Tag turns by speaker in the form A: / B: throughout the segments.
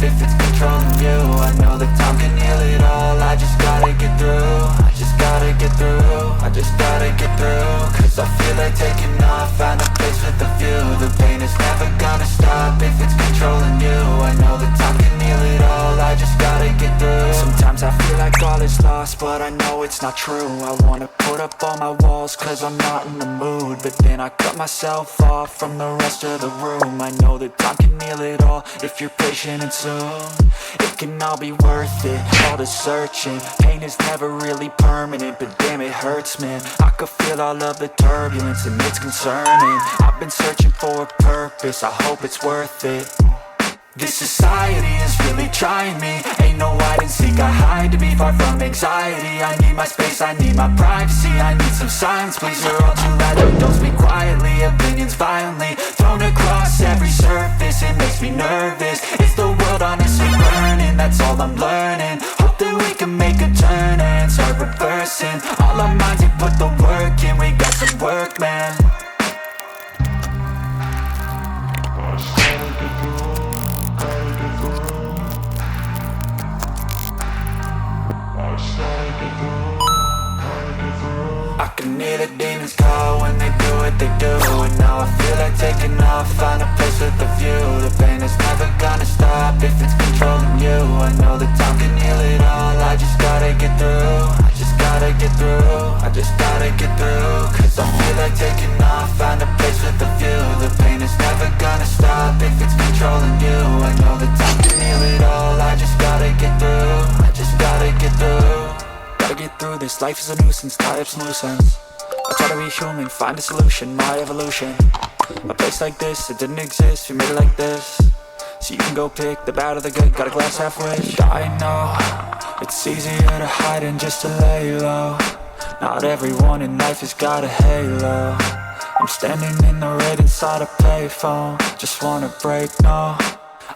A: if it's controlling you. I know that time can heal it all. I just gotta get through. I just gotta get through. I just gotta get through. Cause I feel like taking off. Find a place with a view. The pain is never gonna stop if it's controlling you. I know that time can heal it all. I just gotta get through. Sometimes I feel like all is lost, but I know it's not true. I wanna put up all my walls cause I'm not in the mood, but then I cut myself off from the rest of the room. I know that time can heal it all if you're patient, and soon it can all be worth it. All the searching, pain is never really permanent, but damn it hurts, man. I could feel all of the turbulence and it's concerning. I've been searching for a purpose, I hope it's worth it. This society is really trying me. Ain't no hide and seek, I hide to be far from anxiety. I need my space, I need my privacy. I need some silence, please. You're all too loud, don't speak quietly. Opinions violently thrown across every surface. It makes me nervous. It's the world honestly burning, that's all I'm learning. Hope that we can make a turn and start reversing. All our minds, we put the work in. We got some work, man. I can hear the demons call when they do what they do. And now I feel like taking off, find a place with a view. The pain is never gonna stop if it's controlling you. I know that time can heal it all. I just gotta get through. I just gotta get through. I just gotta get through. Cause I feel like taking off, find a place with a view. The pain is never gonna stop if it's controlling you. I know that time can heal it all. I just gotta get through. I just gotta get through. Gotta get through this, life is a nuisance, tie up some loose ends. I try to be human, find a solution, my evolution. A place like this, it didn't exist, we made it like this. So you can go pick the bad or the good, got a glass halfway. I know, it's easier to hide than just to lay low. Not everyone in life has got a halo. I'm standing in the red inside a payphone. Just wanna break, no,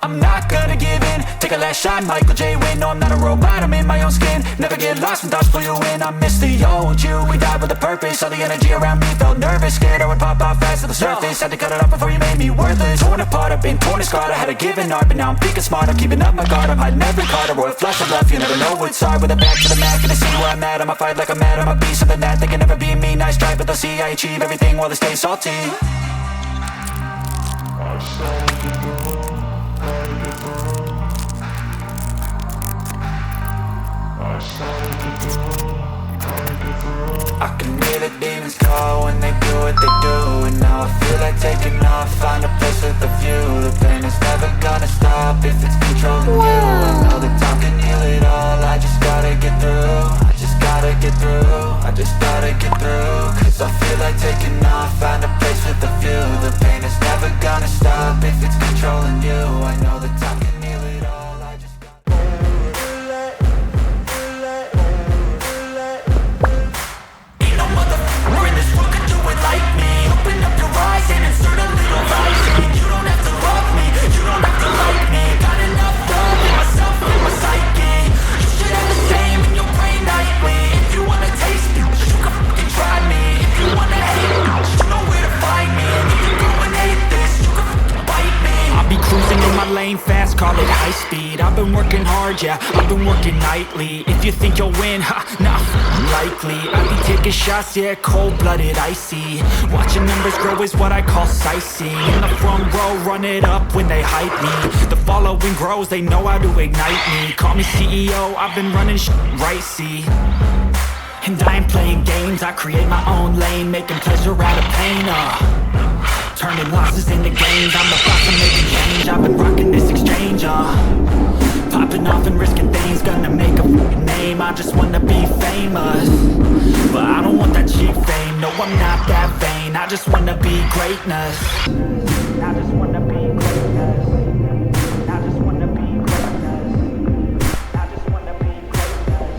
A: I'm not gonna give in. Take a last shot, Michael J. Win. No, I'm not a robot, I'm in my own skin. Never get lost when thoughts pull you in. I miss the old you, we died with a purpose. All the energy around me felt nervous. Scared I would pop off fast to the surface. Had to cut it off before you made me worthless. Torn apart, I've been torn and scarred. I had a given art, but now I'm thinking smart. I'm keeping up my guard, I'm hiding every card. A royal flush of love, you never know what's hard. With a back to the mat, gonna see where I'm at. I'ma fight like I'm mad, I'ma be something that they can never be me. Nice try, but they'll see I achieve everything while they stay salty. I can hear the demons call when they do what they do. And now I feel like taking off, find a place with a view. The pain is never gonna stop if it's controlling you. I know that time can heal it all. I just gotta get through. I just gotta get through. I just gotta get through. Cause I feel like taking off, find a place with a view. The pain is never gonna stop if it's controlling you. I know that time can heal it all. I just like me, open up your eyes and insert a little rising. You don't have to love me, you don't have to like me. Got enough love in myself, in my psyche. You should have the same in your brain nightly. If you wanna taste me, you can fucking try me. If you wanna hate me, you know where to find me. And if you go and hate this, you can fucking bite me. I'll be cruising in my lane fast, call it high speed. I've been working hard, yeah, I've been working nightly. If you think you'll win, ha, nah, unlikely. I be taking shots, yeah, cold-blooded, icy. Watching numbers grow is what I call sightseeing. In the front row, run it up when they hype me. The following grows, they know how to ignite me. Call me CEO, I've been running shit right, see. And I ain't playing games, I create my own lane. Making pleasure out of pain, turning losses into gains. I'm the boss, I'm making change. I've been rocking this exchange, popping off and risking things. Gonna make a name, I just wanna be famous. But I don't want that cheap fame, no I'm not that vain. I just wanna be greatness. I just wanna be greatness. I just wanna be greatness. I just wanna be greatness.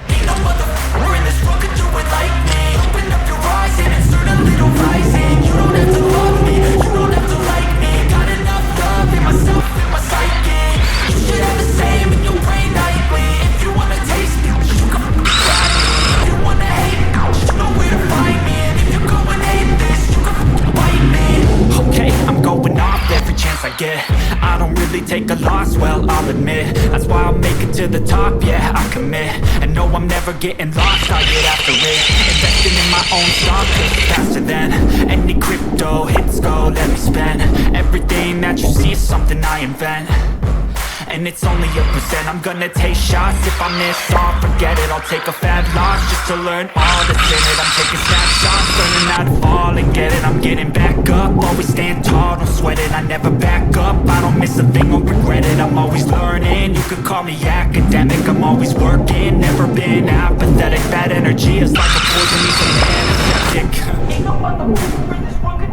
A: Ain't no motherfucker in this world could do it like me. Open up your eyes and insert a little rising. You don't have to love me, you don't have to like me. Got enough love in myself, in my psyche. You should have the same in your brain nightly. If you wanna taste me, you can try me. If you wanna hate me, you know where to find me. And if you go and hate this, you can take a loss, well, I'll admit that's why I'll make it to the top, yeah, I commit. And no, I'm never getting lost, I get after it. Investing in my own stock, faster than any crypto hits go, let me spend. Everything that you see is something I invent, and it's only a percent. I'm gonna take shots. If I miss all, forget it, I'll take a fat loss just to learn all that's in it. I'm taking snapshots, learning how to fall and get it. I'm getting back up, always stand tall, don't sweat it. I never back up, I don't miss a thing or regret it. I'm always learning, you could call me academic. I'm always working, never been apathetic. Bad energy is like a poison, needs a man, a septic. Ain't no other way for this one.